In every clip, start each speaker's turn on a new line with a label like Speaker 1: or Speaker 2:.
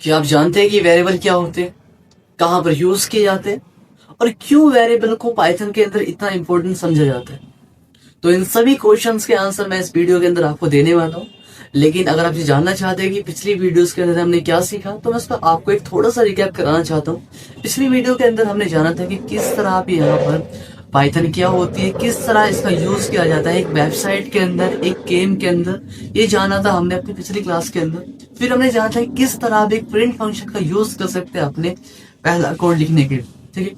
Speaker 1: क्या आप जानते हैं कि वेरिएबल क्या होते हैं, कहाँ पर यूज किए जाते हैं और क्यों वेरिएबल को पाइथन के अंदर इतना इंपॉर्टेंट समझा जाता है? तो इन सभी क्वेश्चंस के आंसर मैं इस वीडियो के अंदर आपको देने वाला हूँ। लेकिन अगर आप ये जानना चाहते हैं कि पिछली वीडियोस के अंदर हमने क्या सीखा, तो मैं उसका आपको एक थोड़ा सा रिकैप कराना चाहता हूँ। पिछली वीडियो के अंदर हमने जाना था कि किस तरह आप यहाँ पर पाइथन क्या होती है, किस तरह इसका यूज किया जाता है एक वेबसाइट के अंदर, एक गेम के अंदर। ये जाना था हमने अपनी पिछली क्लास के अंदर। फिर हमने जाना था कि किस तरह आप एक प्रिंट फंक्शन का यूज कर सकते हैं अपने पहला कोड लिखने के लिए। ठीक है,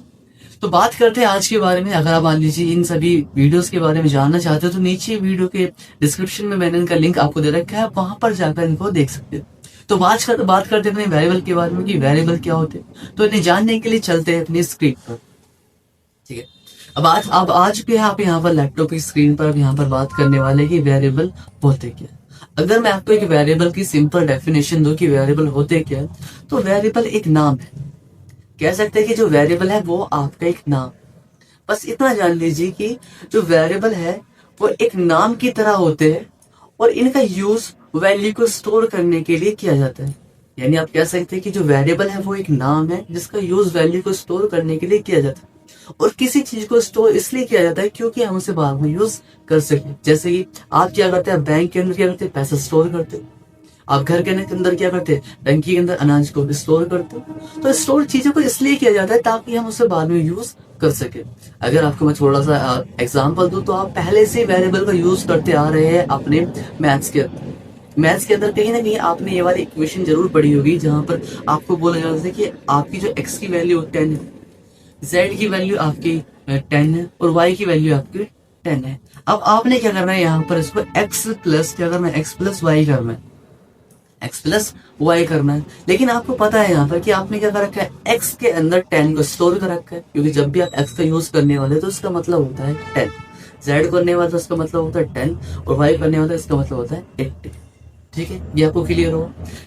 Speaker 1: तो बात करते हैं आज के बारे में। अगर आप मान लीजिए इन सभी वीडियोस के बारे में जानना चाहते हो तो नीचे वीडियो के डिस्क्रिप्शन में मैंने इनका लिंक आपको दे रखा है, आप वहां पर जाकर इनको देख सकते हो। तो बात करते हैं अपने वेरिएबल के बारे में कि वेरिएबल क्या होते हैं। तो इन्हें जानने के लिए चलते हैं अपनी स्क्रीन पर। ठीक है, अब आज भी आप यहाँ पर लैपटॉप की स्क्रीन पर अब यहाँ पर बात करने वाले कि वेरिएबल होते क्या। अगर मैं आपको एक वेरिएबल की सिंपल डेफिनेशन दूं कि वेरिएबल होते क्या, तो वेरिएबल एक नाम है। कह सकते हैं कि जो वेरिएबल है वो आपका एक नाम। बस इतना जान लीजिए कि जो वेरिएबल है वो एक नाम की तरह होते हैं और इनका यूज वैल्यू को स्टोर करने के लिए किया जाता है। यानी आप कह सकते हैं कि जो वेरिएबल है वो एक नाम है जिसका यूज वैल्यू को स्टोर करने के लिए किया जाता है। और किसी चीज को स्टोर इसलिए किया जाता है क्योंकि हम उसे बाद में यूज कर सके। जैसे कि आप क्या करते हैं, बैंक के अंदर क्या करते हैं, पैसा स्टोर करते हैं। आप घर के अंदर क्या करते हैं, टंकी के अंदर अनाज को स्टोर करते हैं। तो स्टोर चीजों को इसलिए किया जाता है ताकि हम उसे बाद में यूज कर सके। अगर आपको मैं थोड़ा सा एग्जांपल दूं, तो आप पहले से वेरिएबल का यूज करते आ रहे हैं अपने मैथ्स के अंदर। मैथ्स के अंदर कहीं ना कहीं आपने ये वाली इक्वेशन जरूर पढ़ी होगी जहां पर आपको बोला जाता है कि आपकी जो एक्स की वैल्यू 10 है, जेड की वैल्यू आपकी 10 है और वाई की वैल्यू आपकी 10 है। अब आपने क्या करना है, यहाँ पर इसको एक्स प्लस क्या करना है, एक्स प्लस वाई करना है, एक्स प्लस वाई करना है। लेकिन आपको पता है यहाँ पर कि आपने क्या कर रखा है, एक्स के अंदर 10 को स्टोर कर रखा है, क्योंकि जब भी आप एक्स का यूज करने वाले तो इसका मतलब होता है 10, जेड करने वाले तो इसका मतलब होता है 10 और वाई करने वाला इसका मतलब होता है 80। ठीक है, ये आपको क्लियर हो।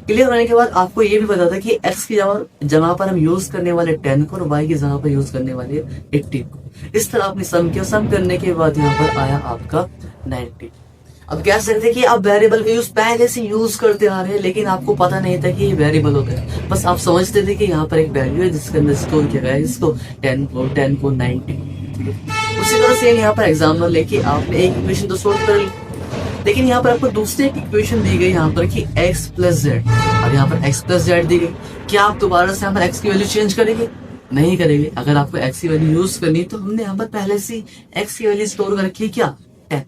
Speaker 1: क्लियर होने के बाद आपको ये भी पता था कि एक्स की जगह पर हम यूज करने वाले 10 को और वाई की जगह पर यूज करने वाले 80 को। इस तरह आपने सम किया, सम करने के बाद यहाँ पर आया आपका 90। अब कह सकते हैं कि आप वेरिएबल का यूज पहले से यूज करते आ रहे हैं, लेकिन आपको पता नहीं था कि ये वेरिएबल होता है। बस आप समझते थे कि यहाँ पर एक वैल्यू है जिसके अंदर स्टोर किया गया है, इसको 10 को 90। उसी तरह से यहाँ पर एग्जाम्पल लेके आपने एक इक्वेशन तो सोल्व कर ली, लेकिन यहाँ पर आपको दूसरी एक इक्वेशन दी गई यहाँ पर कि x प्लस जेड। अब यहाँ पर x प्लस जेड दी गई, क्या आप दोबारा से यहाँ पर x की वैल्यू चेंज करेंगे? नहीं करेंगे। अगर आपको x की वैल्यू यूज करनी है तो हमने यहाँ पर पहले से x की वैल्यू स्टोर कर रखी है, क्या 10।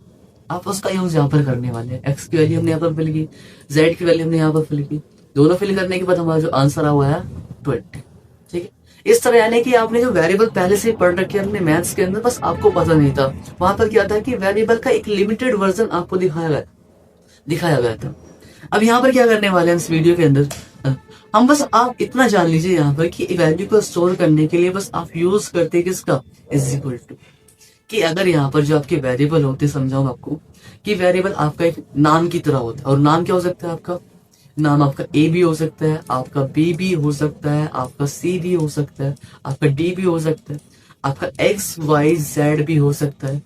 Speaker 1: आप उसका यूज यहाँ पर करने वाले हैं। x की वैल्यू हमने यहाँ पर फिल की, z की वैल्यू हमने यहाँ पर फिल की। दोनों फिल करने के बाद हमारा जो आंसर आ हुआ है 20। ठीक है, इस तरह यानी कि आपने जो वेरिएबल पहले से पढ़ रखे अपने मैथ्स के अंदर, बस आपको पता नहीं था। वहां पर क्या था कि वेरिएबल का एक लिमिटेड वर्जन आपको दिखाया गया था। अब यहाँ पर क्या करने वाले हैं इस वीडियो के अंदर, हम बस आप इतना जान लीजिए यहाँ पर कि वैल्यू को स्टोर करने के लिए बस आप यूज करते किसका, इज इक्वल टू। कि अगर यहाँ पर जो आपके वेरिएबल होते, समझाऊंगा आपको कि वेरिएबल आपका एक नाम की तरह होता है। और नाम क्या हो सकता है आपका, नाम आपका ए भी हो सकता है, आपका बी भी हो सकता है, आपका सी भी हो सकता है, आपका डी भी हो सकता है, आपका एक्स वाई जेड भी हो सकता है,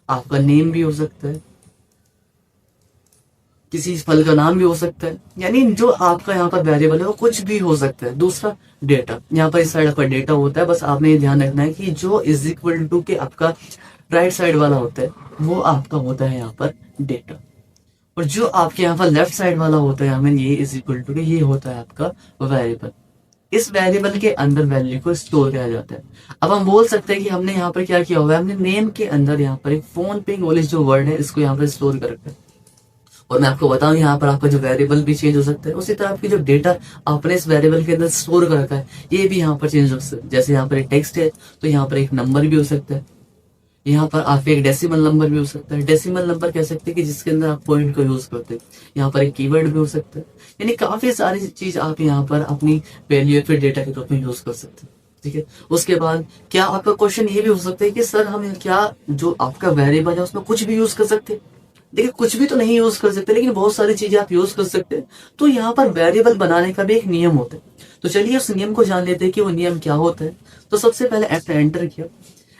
Speaker 1: आपका नेम भी हो सकता है, किसी फल का नाम भी हो सकता है। यानी जो आपका यहाँ पर वेरिएबल है वो कुछ भी हो सकता है। दूसरा डेटा, यहाँ पर इस साइड आपका डेटा होता है। बस आपने ये ध्यान रखना है कि जो इज इक्वल टू के आपका राइट साइड वाला होता है वो आपका होता है यहाँ पर डेटा, और जो आपके यहाँ पर लेफ्ट साइड वाला होता है यहाँ में ये इज इक्वल टू के ये होता है आपका वेरिएबल। इस वेरिएबल के अंदर वैल्यू को स्टोर किया जाता है। अब हम बोल सकते हैं कि हमने यहाँ पर क्या किया हुआ है, हमने नेम के अंदर यहाँ पर एक फोन पे इंग्लिश जो वर्ड है इसको यहाँ पर स्टोर कर रखा है। और मैं आपको बताऊं यहाँ पर आपका जो वेरिएबल भी चेंज हो सकता है, उसी तरह आपकी जो डेटा आपने इस वेरिएबल के अंदर स्टोर कर रखा है ये भी यहाँ पर चेंज हो सकता है। जैसे यहाँ पर एक टेक्स्ट है तो यहाँ पर एक नंबर भी हो सकता है, यहाँ पर आपके एक डेसिमल नंबर भी हो सकता है। डेसिमल नंबर कह सकते हैं कि जिसके अंदर आप पॉइंट को यूज करते हैं। यहाँ पर एक कीवर्ड भी हो सकता है। यानी काफी सारी चीज आप यहाँ पर अपनी वैल्यू फिर डेटा के रूप में यूज कर सकते हैं। ठीक है, उसके बाद क्या आपका क्वेश्चन ये भी हो सकता है कि सर हम क्या जो आपका वेरिएबल है उसमें कुछ भी यूज कर सकते हैं? देखिए, कुछ भी तो नहीं यूज कर सकते, लेकिन बहुत सारी चीजें आप यूज कर सकते हैं। तो यहाँ पर वेरिएबल बनाने का भी एक नियम होता है। तो चलिए उस नियम को जान लेते हैं कि वो नियम क्या होता है। तो सबसे पहले एंटर किया,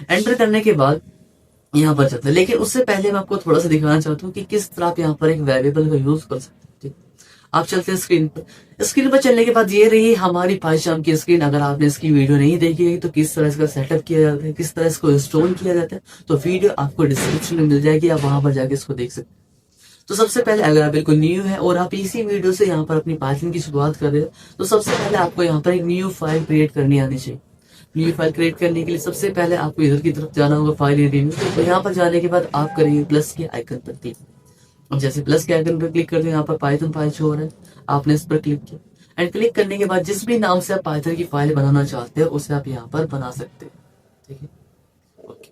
Speaker 1: एंटर करने के बाद यहाँ पर चलते हैं। लेकिन उससे पहले मैं आपको थोड़ा सा दिखाना चाहता हूँ कि किस तरह आप यहाँ पर एक वेरिएबल का यूज कर सकते हैं। ठीक, आप चलते हैं स्क्रीन पर। स्क्रीन पर चलने के बाद ये रही हमारी पाइथन की स्क्रीन। अगर आपने इसकी वीडियो नहीं देखी है तो किस तरह इसका सेटअप किया जाता है, किस तरह इसको इंस्टॉल किया जाता है, तो वीडियो आपको डिस्क्रिप्शन में मिल जाएगी, आप वहां पर जाके इसको देख सकते हैं। तो सबसे पहले अगर आप बिल्कुल न्यू है और आप इसी वीडियो से यहाँ पर अपनी पाइथन की शुरुआत कर रहे हो, तो सबसे पहले आपको यहाँ पर एक न्यू फाइल क्रिएट करनी आनी चाहिए। न्यू फाइल क्रिएट करने के लिए सबसे पहले आपको इधर की तरफ जाना होगा, फाइल एरिया में। तो यहाँ पर जाने के बाद आप करेंगे प्लस के आइकन पर क्लिक। अब जैसे प्लस के आइकन पर क्लिक करते हैं, यहाँ पर पाइथन फाइल शो हो रहा है, आपने इस पर क्लिक किया एंड क्लिक करने के बाद जिस भी नाम से आप पाइथन की फाइल बनाना चाहते हो उसे आप यहाँ पर बना सकते हैं। ठीक है, ओके,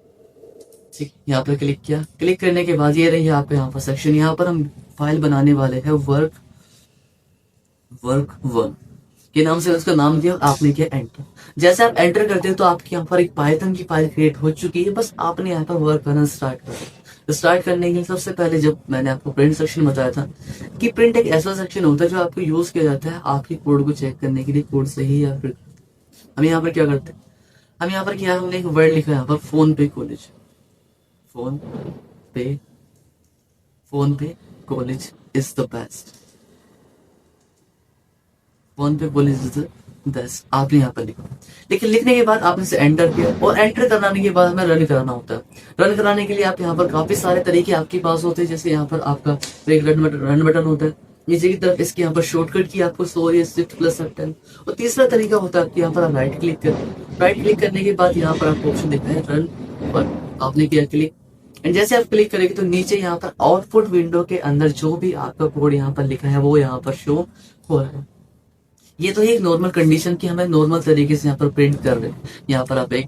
Speaker 1: ठीक, यहाँ पर क्लिक किया। क्लिक करने के बाद ये रही आपको यहाँ पर सेक्शन। यहाँ पर हम फाइल बनाने वाले हैं वर्क 1 के नाम से उसका नाम दिया, आपने किया एंटर। जैसे आप एंटर करते हैं तो आपके यहाँ पर एक पाइथन की फाइल क्रिएट हो चुकी है। बस आपने यहाँ पर वर्क करना स्टार्ट कर दिया। स्टार्ट करने के लिए सबसे पहले जब मैंने आपको प्रिंट सेक्शन बताया था कि प्रिंट एक ऐसा सेक्शन होता है जो आपको यूज किया जाता है आपके कोड को चेक करने के लिए, कोड सही या फिर। हम यहाँ पर क्या करते हैं, हम यहाँ पर क्या, हमने एक वर्ड लिखा है यहाँ पर फोन पे कॉलेज। फोन पे college is the best. Phone पे कॉलेज इज द बेस्ट आपने यहाँ पर लिखा। लेकिन लिखने के बाद आपने इसे एंटर किया और एंटर कराने के बाद हमें रन कराना होता है। रन कराने के लिए आप यहाँ पर काफी सारे तरीके आपके पास होते हैं। जैसे यहाँ पर आपका एक रन बटन होता है, नीचे की तरफ इसके यहाँ पर शॉर्टकट की आपको सॉरी शिफ्ट प्लस F10। और तीसरा तरीका होता है आपके यहाँ पर राइट क्लिक करें। राइट क्लिक करने के बाद यहाँ पर आपको ऑप्शन दिखता है रन पर, आपने किया क्लिक एंड जैसे आप क्लिक करेंगे तो नीचे यहाँ पर आउटपुट विंडो के अंदर जो भी आपका कोड यहाँ पर लिखा है वो यहाँ पर शो हो रहा है। ये तो एक नॉर्मल कंडीशन की हमें नॉर्मल तरीके से यहाँ पर प्रिंट कर रहे हैं। यहाँ पर आप एक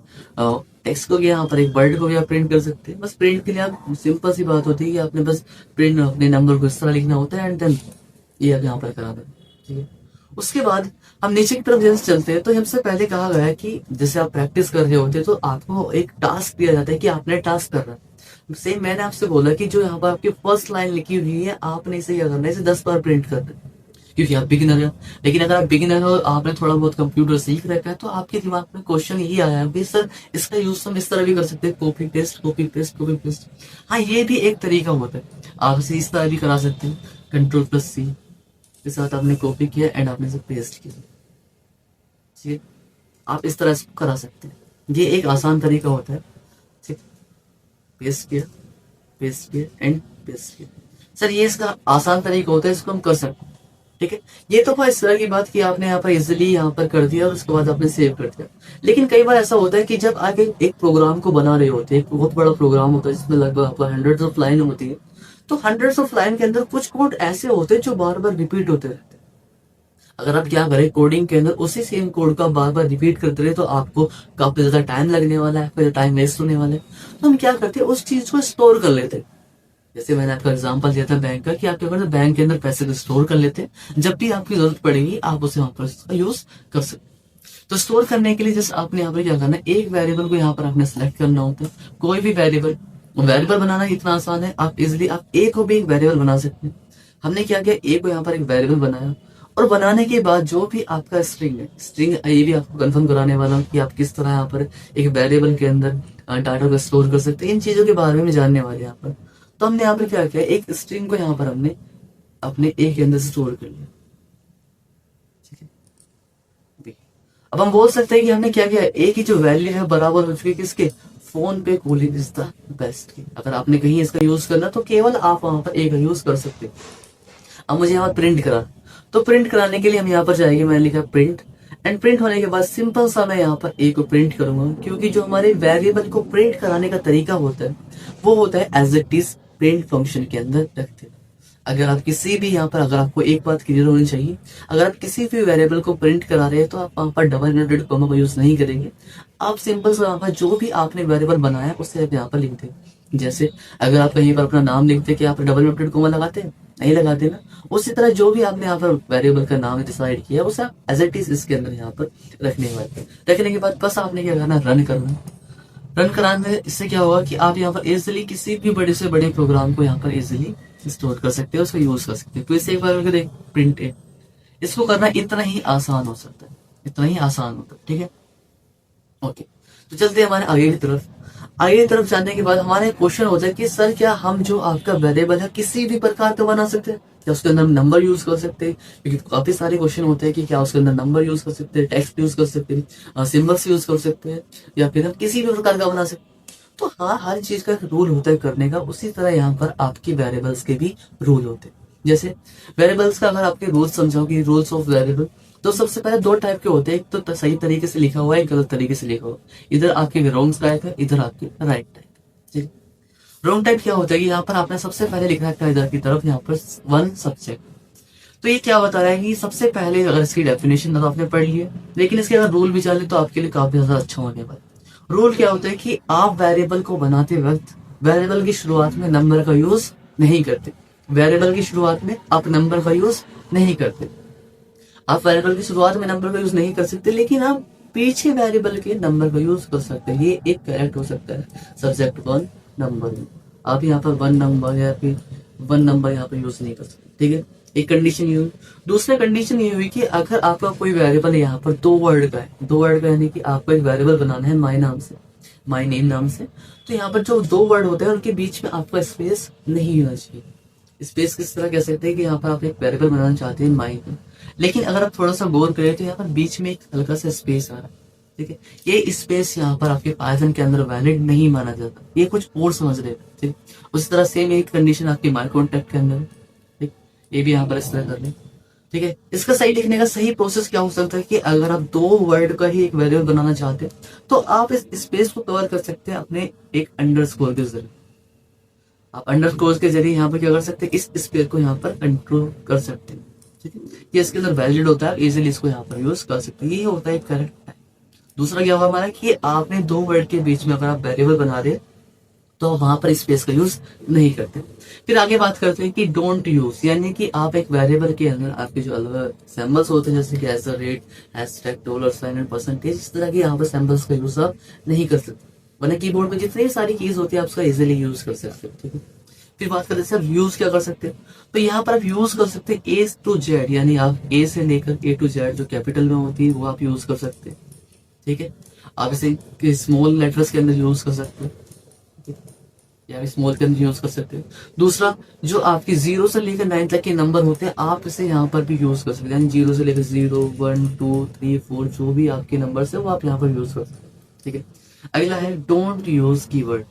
Speaker 1: टेक्स्ट को, यहाँ पर एक वर्ड को भी आप प्रिंट कर सकते हैं। बस प्रिंट के लिए आप सिंपल सी बात होती है कि आपने बस प्रिंट अपने नंबर को इस तरह लिखना होता है एंड देन ये आप यहाँ पर करा दें। ठीक है, उसके बाद हम नीचे की तरफ जैसे चलते हैं तो हमसे पहले कहा गया है कि जैसे आप प्रैक्टिस कर रहे होते हैं तो आपको एक टास्क दिया जाता है कि आपने टास्क करना है। सेम मैंने आपसे बोला कि जो यहाँ पर आपकी फर्स्ट लाइन लिखी हुई है आपने इसे क्या करना है, इसे 10 बार प्रिंट करना है क्योंकि आप बिगिनर हैं। लेकिन अगर आप बिगिनर हो, आपने थोड़ा बहुत कंप्यूटर सीख रखा है, तो आपके दिमाग में क्वेश्चन यही आया है भाई सर इसका यूज हम इस तरह भी कर सकते हैं, copy paste copy paste copy paste. हाँ, ये भी एक तरीका होता है, आप इसे इस तरह भी करा सकते हैं, Ctrl+C के साथ आपने कॉपी किया एंड आपने इसे पेस्ट किया। ठीक है, आप इस तरह से करा सकते हैं, ये एक आसान तरीका होता है। ठीक, पेस्ट किया एंड पेस्ट किया। सर ये इसका आसान तरीका होता है, इसको हम कर सकते हैं। ठीक है, ये तो इस तरह की बात कि आपने यहाँ पर इजिली यहाँ पर कर दिया और उसके बाद आपने सेव कर दिया। लेकिन कई बार ऐसा होता है कि जब आप एक प्रोग्राम को बना रहे होते हैं, एक बहुत बड़ा प्रोग्राम होता है जिसमें लगभग आपका हंड्रेड्स ऑफ लाइन होती है, तो हंड्रेड्स ऑफ लाइन के अंदर कुछ कोड ऐसे होते हैं जो बार बार रिपीट होते रहते हैं। अगर आप क्या करें, कोडिंग के अंदर उसी सेम कोड का बार बार रिपीट करते रहे तो आपको काफी ज्यादा टाइम लगने वाला है, फिर टाइम वेस्ट होने वाला है। तो हम क्या करते हैं, उस चीज को स्टोर कर लेते हैं। जैसे मैंने आपका एग्जांपल दिया था बैंक का कि आप क्या करते हैं, बैंक के अंदर पैसे को स्टोर कर लेते हैं, जब भी आपकी जरूरत पड़ेगी आप उसे वहां पर यूज कर सकते हैं। तो स्टोर करने के लिए जैसे आपने यहाँ पर क्या करना है, एक वेरिएबल को यहाँ पर आपने सेलेक्ट करना होता है, कोई भी वेरिएबल बनाना इतना आसान है, आप इजिली आप ए को भी एक वेरिएबल बना सकते हैं। हमने क्या किया, ए को यहाँ पर एक वेरिएबल बनाया और बनाने के बाद जो भी आपका स्ट्रिंग है, स्ट्रिंग ये भी आपको कंफर्म कराने वाला हूँ कि आप किस तरह यहाँ पर एक वेरिएबल के अंदर डाटा को स्टोर कर सकते हैं। इन चीजों के बारे में जानने वाले यहाँ पर। तो हमने यहाँ पर क्या किया, एक स्ट्रिंग को यहाँ पर हमने अपने ए के अंदर स्टोर कर लिया। ठीक है, अब हम बोल सकते हैं कि हमने क्या किया, ए की जो वैल्यू है बराबर हो चुकी है किसके, फोन पे कॉलिंग इज द बेस्ट की। अगर आपने कहीं इसका यूज करना तो केवल आप वहां पर ए का यूज कर सकते हैं। अब मुझे यहाँ प्रिंट करा, तो प्रिंट कराने के लिए हम यहाँ पर जाएंगे, मैंने लिखा प्रिंट एंड प्रिंट होने के बाद सिंपल सा मैं यहाँ पर ए को प्रिंट करूंगा, क्योंकि जो हमारे वेरिएबल को प्रिंट कराने का तरीका होता है वो होता है as it is print function के अंदर रख देना। अगर आप किसी भी यहाँ पर, अगर आपको एक बात क्लियर होनी चाहिए, अगर आप किसी भी वेरिएबल को प्रिंट करा रहे हैं तो आप वहां पर डबल इनवर्टेड कॉमा का यूज नहीं करेंगे। आप सिंपल से वहां पर जो भी आपने वेरिएबल बनाया है उसे आप यहाँ पर लिख दें। जैसे अगर आप कहीं पर अपना नाम लिखते कि आप डबल इनवर्टेड कॉमा लगाते हैं, नहीं लगाते ना, उसी तरह जो भी आपने यहाँ पर वेरिएबल का नाम डिसाइड किया उसे आप एज इट इज इसके अंदर यहाँ पर रखने वाले। रखने के बाद बस आपने क्या करना, रन करना। रन कराने इससे क्या होगा कि आप यहाँ पर इजिली किसी भी बड़े से बड़े प्रोग्राम को यहाँ पर इजिली स्टोर कर सकते हैं, उसको यूज कर सकते हैं। तो इसे एक बार देख, प्रिंट ए, इसको करना इतना ही आसान हो सकता है, इतना ही आसान होता है। ठीक है, ओके, तो चलते हैं हमारे आगे की तरफ। आगे की तरफ जाने के बाद हमारा एक क्वेश्चन होता है कि सर क्या हम जो आपका वेरिएबल है किसी भी प्रकार का बना सकते हैं, क्या उसके अंदर नंबर यूज कर सकते हैं? क्योंकि काफी सारे क्वेश्चन होते हैं कि क्या उसके अंदर नंबर यूज कर सकते हैं, टेक्स्ट यूज कर सकते हैं, सिंबल्स यूज कर सकते हैं, या फिर हम किसी भी प्रकार का बना सकते हैं। तो हाँ, हर चीज का एक रूल होता है करने का, उसी तरह यहाँ पर आपके वेरिएबल्स के भी रूल होते हैं। जैसे वेरिएबल्स का अगर आपके रूल्स समझोगे, रूल्स ऑफ वेरिएबल, तो सबसे पहले दो टाइप के होते हैं, एक तो सही तरीके से लिखा हुआ है, एक गलत तरीके से लिखा हुआ है। इधर आपके रॉन्ग टाइप है, इधर आपके राइट टाइप। ठीक है, रॉन्ग टाइप क्या होता है कि यहाँ पर आपने सबसे पहले लिख रखा है इधर की तरफ, यहाँ पर वन सब्जेक्ट। तो ये क्या बता रहा है कि सबसे पहले अगर इसकी डेफिनेशन तो आपने पढ़ लिया, लेकिन इसके अगर रूल भी जाने तो आपके लिए काफी ज्यादा अच्छा होने वाला। रूल क्या होता है कि आप वेरिएबल को बनाते वक्त वेरिएबल की शुरुआत में नंबर का यूज नहीं करते। वेरिएबल की शुरुआत में आप नंबर का यूज नहीं करते। आप वेरिएबल की शुरुआत में नंबर का यूज नहीं कर सकते, लेकिन आप पीछे वेरिएबल के नंबर का यूज कर सकते हैं। ये एक करेक्ट हो सकता है, सब्जेक्ट वन नंबर। आप यहाँ पर वन नंबर या फिर वन नंबर यहाँ पर यूज नहीं कर सकते। ठीक है, एक कंडीशन ये हुई। दूसरी कंडीशन ये हुई कि अगर आपका कोई वेरिएबल यहाँ पर दो वर्ड का है, दो वर्ड का यानी कि आपको एक वेरिएबल बनाना है माई नाम से, माई नेम नाम से, तो यहाँ पर जो दो वर्ड होते हैं उनके बीच में आपका स्पेस नहीं होना चाहिए। स्पेस किस तरह कह सकते हैं कि यहाँ पर आप एक वेरिएबल बनाना चाहते हैं माई नेम, लेकिन अगर आप थोड़ा सा गौर करें तो यहाँ पर बीच में एक हल्का सा स्पेस आ रहा है। ठीक है, ये स्पेस यहाँ पर आपके पाइथन के अंदर वैलिड नहीं माना जाता, ये कुछ और समझ रहे हैं। ठीक, उसी तरह सेम एक कंडीशन आपके माई कॉन्टेक्ट के अंदर है। ठीक, ये भी यहाँ पर इस तरह कर लें। ठीक है, इसका सही लिखने का सही प्रोसेस क्या हो सकता है कि अगर आप दो वर्ड का ही एक वेरिएबल बनाना चाहते हैं तो आप इस स्पेस को कवर कर सकते हैं अपने एक अंडरस्कोर के जरिए। आप अंडरस्कोर के जरिए यहाँ पर क्या कर सकते हैं, इस स्पेस को यहाँ पर कंट्रोल कर सकते हैं। ठीक है, ये इसके अंदर वैलिड होता है, इजीली इसको यहाँ पर यूज कर सकते हैं। ये होता है करेक्ट टाइप। दूसरा क्या हुआ हमारा कि आपने दो वर्ड के बीच में अगर आप वेरिएबल बना रहे तो वहां पर स्पेस का यूज नहीं करते। फिर आगे बात करते हैं कि डोंट यूज, यानी कि आप एक वेरिएबल के अंदर आपके जो अलग सिंबल्स होते हैं जैसे कि as the rate, hashtag, dollar sign and percentage, इस तरह के यहाँ पर सिंबल्स का यूज आप नहीं कर सकते। वरना कीबोर्ड में जितनी सारी कीज होती है आप उसका इजिली यूज कर सकते हो। ठीक है, फिर बात करते हैं सर यूज क्या कर सकते हैं, तो यहाँ पर आप यूज कर सकते हैं ए टू जेड, यानी आप ए से लेकर ए टू जेड जो कैपिटल में होती है वो आप यूज कर सकते हैं। ठीक है, आप इसे स्मॉल लेटर्स के अंदर यूज कर सकते हैं या स्मॉल के अंदर यूज कर सकते हैं। दूसरा, जो आपकी 0 से लेकर 9 तक के नंबर होते हैं आप इसे यहाँ पर भी यूज कर सकते हैं, यानी 0 से लेकर 0, 1, 2, 3, 4 जो भी आपके नंबर है वो आप यहाँ पर यूज कर सकते हैं। ठीक है, अगला है डोंट यूज कीवर्ड।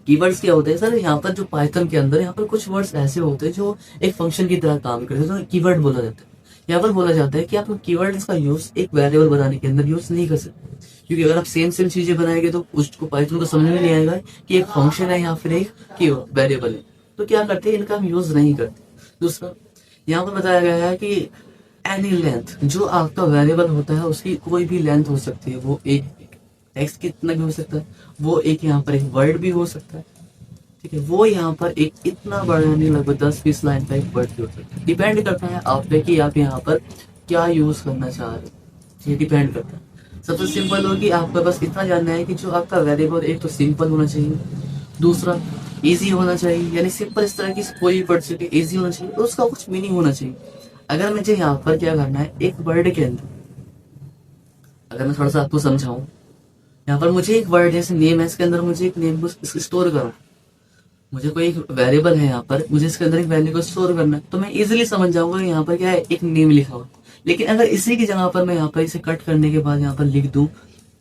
Speaker 1: कीवर्ड्स क्या होते हैं सर, यहाँ पर जो पाइथन के अंदर यहाँ पर कुछ वर्ड्स ऐसे होते हैं जो एक फंक्शन की तरह काम करते हैं, तो कीवर्ड बोला जाता है। यहाँ पर बोला जाता है कि आप कीवर्ड्स का यूज एक वेरिएबल बनाने के अंदर यूज नहीं कर सकते, क्योंकि अगर आप सेम सेम चीजें बनाएंगे तो उसको पाइथन को समझ में नहीं आएगा कि एक फंक्शन है या फिर एक कीवर्ड वेरिएबल है। तो क्या करते हैं, इनका हम यूज नहीं करते। दूसरा, यहाँ पर बताया गया है कि एनी लेंथ, जो आपका वेरिएबल होता है उसकी कोई भी लेंथ हो सकती है, वो एक टेक्स्ट कितना भी हो सकता है, वो एक यहाँ पर एक वर्ड भी हो सकता है। ठीक है, वो यहाँ पर एक इतना बड़ा नहीं लगभग 10-20 लाइन का एक वर्ड भी हो सकता है। डिपेंड करता है आप पे कि आप यहाँ पर क्या यूज करना चाह रहे हो, ये डिपेंड करता है। सबसे सिंपल होगी, आपको बस इतना जानना है कि जो आपका वेरिएबल एक तो सिंपल होना चाहिए, दूसरा इजी होना चाहिए, यानी सिंपल इस तरह की कोई वर्ड से इजी होना चाहिए और उसका कुछ मीनिंग होना चाहिए। अगर मुझे यहाँ पर क्या करना है, एक वर्ड के अंदर अगर मैं थोड़ा सा आपको समझाऊं, यहाँ पर मुझे एक वर्ड जैसे नेम है, इसके अंदर मुझे एक नेम को स्टोर करो, मुझे कोई एक वेरिएबल है यहाँ पर, मुझे इसके अंदर एक वैल्यू को स्टोर करना है, तो मैं इजीली समझ जाऊंगा कि यहाँ पर क्या है, एक नेम लिखा हुआ। लेकिन अगर इसी की जगह पर मैं यहाँ पर इसे कट करने के बाद यहाँ पर लिख दूं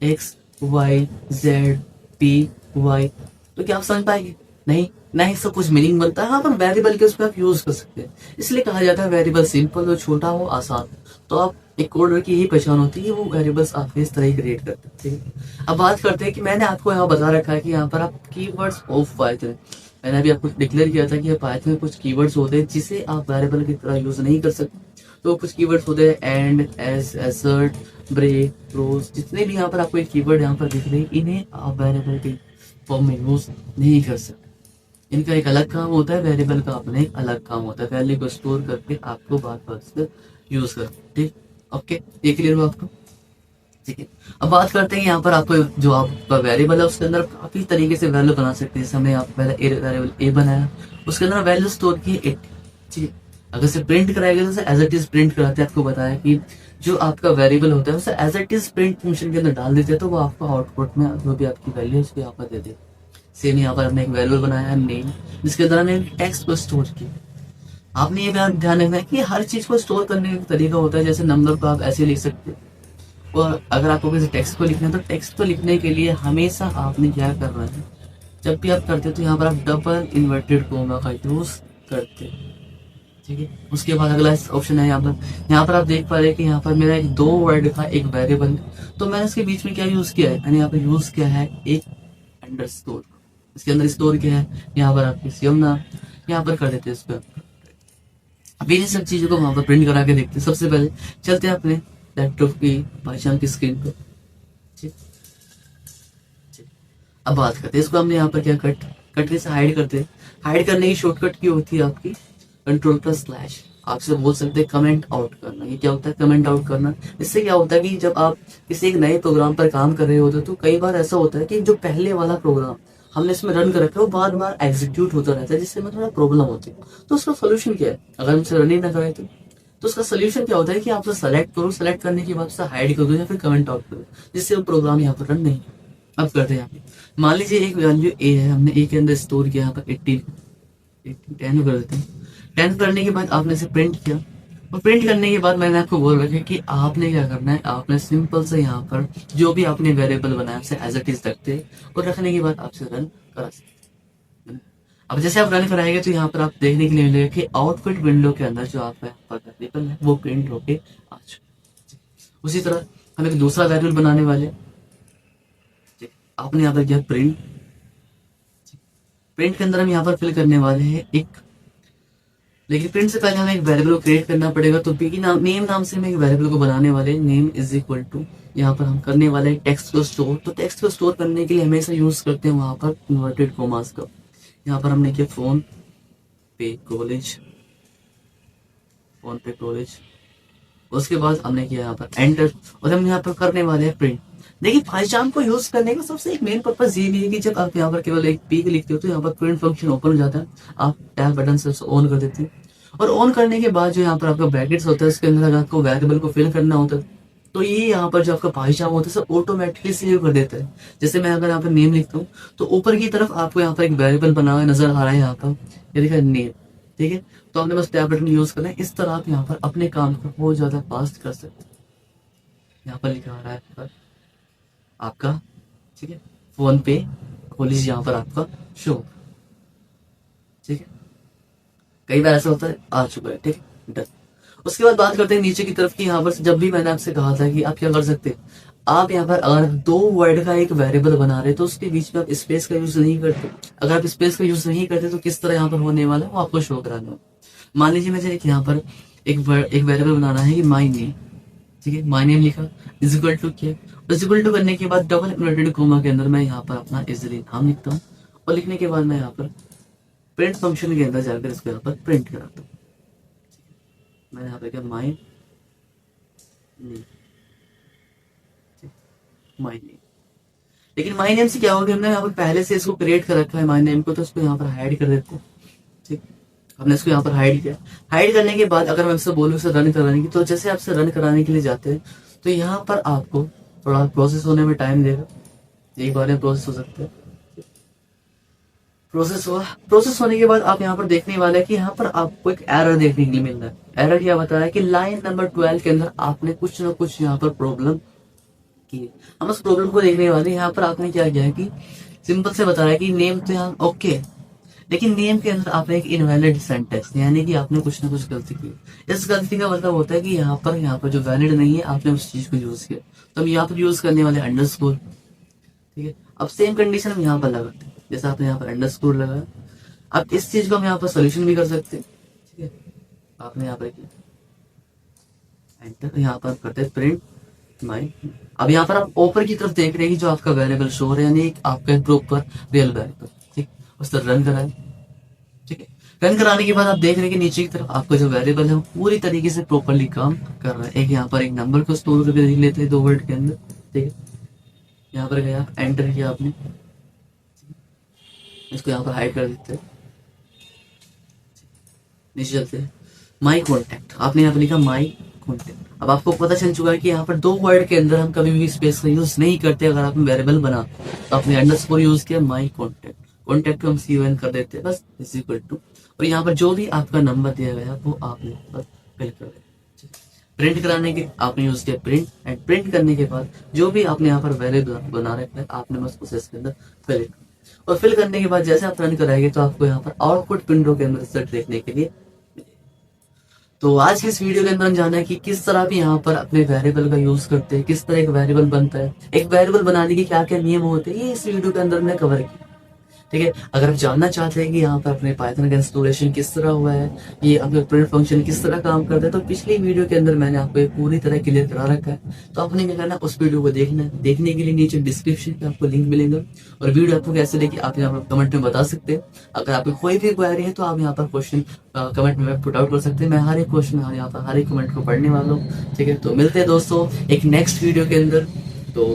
Speaker 1: XYZPY, तो क्या आप समझ पाएंगे? नहीं, ना ही सब कुछ मीनिंग बनता है। हाँ, पर वेरिएबल के उस पर आप यूज कर सकते हैं, इसलिए कहा जाता है वेरिएबल सिंपल हो, छोटा हो, आसान। तो आप एक कोड की यही पहचान होती है, वो वेरिएबल्स आप इस तरह ही क्रिएट करते हैं। ठीक है, अब बात करते हैं कि मैंने आपको यहाँ बता रखा है कि यहाँ पर आप कीवर्ड्स ऑफ पाइथन, मैंने अभी आपको डिक्लेयर किया था कि पाइथन में कुछ कीवर्ड्स होते हैं जिसे आप वेरिएबल की तरह यूज नहीं कर सकते। तो कुछ कीवर्ड्स होते हैं and, as, assert, break, close, जितने भी यहाँ पर आपको एक कीवर्ड यहाँ पर दिख रहे हैं, इन्हें आप वेरिएबल के फॉर्म में यूज नहीं कर सकते। इनका एक अलग काम होता है, वेरिएबल का अपना एक अलग काम होता है, वैल्यू को स्टोर करके आपको बार बार इसका यूज कर। ठीक, ओके, ये क्लियर हुआ आपको? ठीक है, अब बात करते हैं यहाँ पर आपको जो आपका वेरिएबल है उसके अंदर काफी तरीके से वैल्यू बना सकते हैं। हमने आप पहले वेरिएबल ए बनाया, उसके अंदर वैल्यू स्टोर की 8। ठीक है, अगर से प्रिंट कराएगा तो एज इट इज प्रिंट कराते हैं। आपको बताया कि जो आपका वेरिएबल होता है उसे as it is print function के अंदर डाल देते हैं, तो वो आपको आउटपुट में जो भी आपकी वैल्यू है उसको यहाँ पर दे देगा। सेम यहाँ पर हमने एक वेरिएबल बनाया है नेम, जिसके अंदर हमने टेक्स्ट को स्टोर किया। आपने ये ध्यान रखना है कि हर चीज को स्टोर करने का तरीका होता है। जैसे नंबर को आप ऐसे लिख सकते हो, और अगर आपको किसी टेक्स्ट को लिखना है तो टेक्स्ट को लिखने के लिए हमेशा आपने क्या करना है, जब भी आप करते हो तो यहाँ पर आप डबल इन्वर्टेड कोमा का यूज करते हैं। ठीक है, उसके बाद अगला ऑप्शन है यहाँ पर आप देख पा रहे हैं कि यहाँ पर मेरा एक 2 वर्ड का एक वेरिएबल है, तो मैंने इसके बीच में क्या यूज किया है, मैंने यहाँ पर यूज किया है एक अंडरस्कोर। इसके अंदर स्टोर किया है, यहाँ पर आप किसी नाम यहाँ पर कर देते हैं इसको। अभी इन सब चीजों को वहां पर प्रिंट करा के देखते हैं। सबसे पहले चलते हैं अपने लैपटॉप की पहचान की स्क्रीन पर। ठीक, अब बात करते हैं इसको हमने यहाँ पर क्या कट से हाइड करते हैं। हाइड करने की शॉर्टकट की होती है आपकी Ctrl+/। आपसे बोल सकते हैं कमेंट आउट करना। ये क्या होता है कमेंट आउट करना? इससे क्या होता है कि जब आप किसी एक नए प्रोग्राम पर काम कर रहे होते तो कई बार ऐसा होता है कि जो पहले वाला प्रोग्राम हमने इसमें रन कर रखा है वो बार बार एग्जीक्यूट होता रहता है, जिससे में थोड़ा प्रॉब्लम होती है। तो उसका सोल्यूशन क्या है? अगर हमसे रन ही ना करें तो उसका सोल्यूशन क्या होता है कि आप उसे सेलेक्ट करो, सेलेक्ट करने के बाद उसे हाइड कर दो या फिर कमेंट आउट करो, जिससे वो प्रोग्राम यहाँ पर रन नहीं। अब करते हैं यहाँ पे, मान लीजिए एक वैल्यू ए है, हमने ए के अंदर स्टोर किया यहाँ पर 18 10 कर देते हैं। 10 करने के बाद आपने इसे प्रिंट किया, और प्रिंट करने के बाद मैंने आपको बोल रखा है कि आपने क्या करना है, आपने सिंपल से यहाँ पर जो भी आपने वेरिएबल बनाया उसे एज इट इज रखते हैं, और रखने के बाद आपसे रन करा सकते हैं। अब जैसे आप रन कराएंगे तो यहाँ पर आप देखने के लिए मिलेगा कि आउटपुट विंडो के अंदर जो आपका वेरिएबल है वो प्रिंट होके आ चुका। उसी तरह हम एक दूसरा वेरिएबल बनाने वाले, आपने यहाँ पर किया प्रिंट। प्रिंट के अंदर हम यहाँ पर फिल करने वाले हैं एक, लेकिन प्रिंट से पहले हमें एक वेरिएबल को क्रिएट करना पड़ेगा। तो पी की नेम नाम से हम एक वेरिएबल को बनाने वाले, नेम इज इक्वल टू यहाँ पर हम करने वाले हैं टेक्स्ट को स्टोर। तो टेक्स्ट को स्टोर करने के लिए हमेशा यूज करते हैं वहां पर इन्वर्टेड कोमास का। यहाँ पर हमने किया फोन पे कॉलेज, उसके बाद हमने किया यहाँ पर एंटर, और हम यहाँ पर करने वाले हैं प्रिंट। देखिए पाइचाम को यूज करने का सबसे एक मेन पर्पज ये भी है कि जब आप यहाँ पर केवल एक पी लिखते हो तो यहाँ पर प्रिंट फंक्शन ओपन हो जाता है। आप टैब बटन से ऑन कर देते हैं, और ऑन करने के बाद जो यहाँ पर आपका ब्रैकेट्स होता है उसके अंदर अगर आपको वेरिएबल को फिल करना होता है तो ये यहाँ पर जो आपका पाइचाम होता है सब ऑटोमेटिकली सेव कर देता है। जैसे मैं अगर यहाँ पर नेम लिखता हूँ तो ऊपर की तरफ आपको यहाँ पर एक वेरिएबल बना हुआ नजर आ रहा है यहाँ पर, ये देखा नेम। ठीक है, तो आपने बस टैब बटन यूज करना है। इस तरह आप यहाँ पर अपने काम को बहुत ज्यादा फास्ट कर सकते हैं। यहाँ पर लिखा आ रहा है आपका, ठीक है, फोन पे कॉलेज यहाँ पर आपका शो। ठीक है, कई बार ऐसा होता है आ चुका है। ठीक है, डन। उसके बाद बात करते हैं नीचे की तरफ की। यहाँ पर जब भी मैंने आपसे कहा था कि आप क्या कर सकते हैं, आप यहाँ पर अगर 2 वर्ड का एक वेरिएबल बना रहे तो उसके बीच में आप स्पेस का यूज नहीं करते। अगर आप स्पेस का यूज नहीं करते तो किस तरह यहाँ पर होने वाला है वो आपको शो कराना है। मान लीजिए मुझे यहाँ पर एक वेरिएबल बनाना है कि माई नेम। ठीक है, माई नेम लिखा, इज इक्वल टू किया, इज इक्वल टू करने के बाद डबल इन्वर्टेड कोमा के अंदर मैं यहाँ पर अपना इजली नाम लिखता हूँ, और लिखने के बाद मैं यहाँ पर प्रिंट फंक्शन के अंदर जाकर इसको यहाँ पर प्रिंट कराता हूँ। मैंने यहाँ पे क्या माई नेम, लेकिन माई नेम से क्या होगा, हमने यहाँ पर पहले से इसको क्रिएट कर रखा है माई नेम को, तो इसको यहाँ पर हाइड कर देते हैं। ठीक, हमने इसको यहाँ पर हाइड किया। हाइड करने के बाद अगर मैं आपसे बोलूँ इसे रन कराने की, तो जैसे आपसे रन कराने के लिए जाते हैं तो यहाँ पर आपको थोड़ा प्रोसेस होने में टाइम देगा, एक बार में प्रोसेस हो सकता है। प्रोसेस होने के बाद आप यहाँ पर देखने वाले हैं कि यहाँ पर आपको एक एरर देखने के लिए मिल रहा है। एरर क्या बता रहा है कि लाइन नंबर 12 के अंदर आपने कुछ ना कुछ यहाँ पर प्रॉब्लम की है। हम उस प्रॉब्लम को देखने वाले हैं। यहाँ पर आपने क्या किया है कि सिंपल से बता रहा है कि नेम तो यहाँ ओके, लेकिन नेम के अंदर आपने एक इनवैलिड सेंटेंस, यानी कि आपने कुछ ना कुछ गलती की। इस गलती का मतलब होता है कि यहाँ पर जो वैलिड नहीं है आपने उस चीज को यूज किया, तो हम यहाँ पर यूज करने वाले अंडरस्कोर। ठीक है, अब सेम कंडीशन हम यहाँ पर लगाते हैं, जैसे आपने यहाँ पर अंडरस्कोर लगाया। अब इस चीज को हम यहाँ पर सोल्यूशन भी कर सकते हैं। ठीक है, आपने यहाँ पर किया एंटर, यहाँ पर करते हैं प्रिंट माई। अब यहाँ पर आप ऊपर की तरफ देख रहे हैं जो आपका वेरिएबल शो हो रहा है, यानी आपका प्रॉपर रियल वेरिएबल। ठीक, उस तरह रन कराए। ठीक है, रन कराने के बाद आप देख रहे हैं कि नीचे की तरफ आपका जो वेरिएबल है वो पूरी तरीके से प्रॉपरली काम कर रहा है। एक यहाँ पर एक नंबर को स्टोर करके देख लेते हैं 2 वर्ड के अंदर। ठीक है, यहाँ पर गया, एंटर किया आपने, इसको यहाँ पर हाइड कर देते हैं। नीचे चलते हैं, माई कॉन्टैक्ट, आपने यहाँ पर लिखा माई कॉन्टेक्ट। अब आपको पता चल चुका है कि यहाँ पर 2 वर्ड के अंदर हम कभी भी स्पेस का यूज नहीं करते। अगर आपने वेरिएबल बना तो आपने अंडरस्कोर यूज किया, माई कॉन्टेक्ट, कॉन्टेक्ट को हम CON कर देते हैं बस, इज इक्वल टू, और यहाँ पर जो भी आपका नंबर दिया गया है वो आपने यहाँ पर फिल कर दिया। प्रिंट कराने के आपने यूज किया प्रिंट, एंड प्रिंट करने के बाद जो भी आपने यहाँ पर वेरिएबल बना रखा है आपने बस उसे इसके अंदर फिल, और फिल करने के बाद जैसे आप रन कराएंगे तो आपको यहाँ पर आउटपुट विंडो के अंदर रिजल्ट देखने के लिए। तो आज की इस वीडियो के अंदर हम जाना है कि किस तरह भी यहाँ पर अपने वेरिएबल का यूज करते हैं, किस तरह एक वेरिएबल बनता है, एक वेरिएबल बनाने के क्या क्या नियम होते हैं, ये इस वीडियो के अंदर मैंने कवर किया। ठीक है, अगर आप जानना चाहते हैं कि यहाँ पर अपने पाइथन का इंस्टॉलेशन किस तरह हुआ है, ये अपने प्रिंट फंक्शन किस तरह काम करता है, तो पिछली वीडियो के अंदर मैंने आपको पूरी तरह क्लियर करा रखा है। तो आपने क्या करना, उस वीडियो को देखना है। देखने के लिए नीचे डिस्क्रिप्शन पे आपको लिंक मिलेगा, और वीडियो आपको कैसे लगी आप यहाँ पर कमेंट में बता सकते हैं। अगर आपको कोई भी क्वेरी है तो आप यहाँ पर क्वेश्चन कमेंट में पुट आउट कर सकते हैं। मैं हर एक क्वेश्चन यहाँ पर हर एक कमेंट को पढ़ने वाला हूँ। ठीक है, तो मिलते हैं दोस्तों एक नेक्स्ट वीडियो के अंदर। तो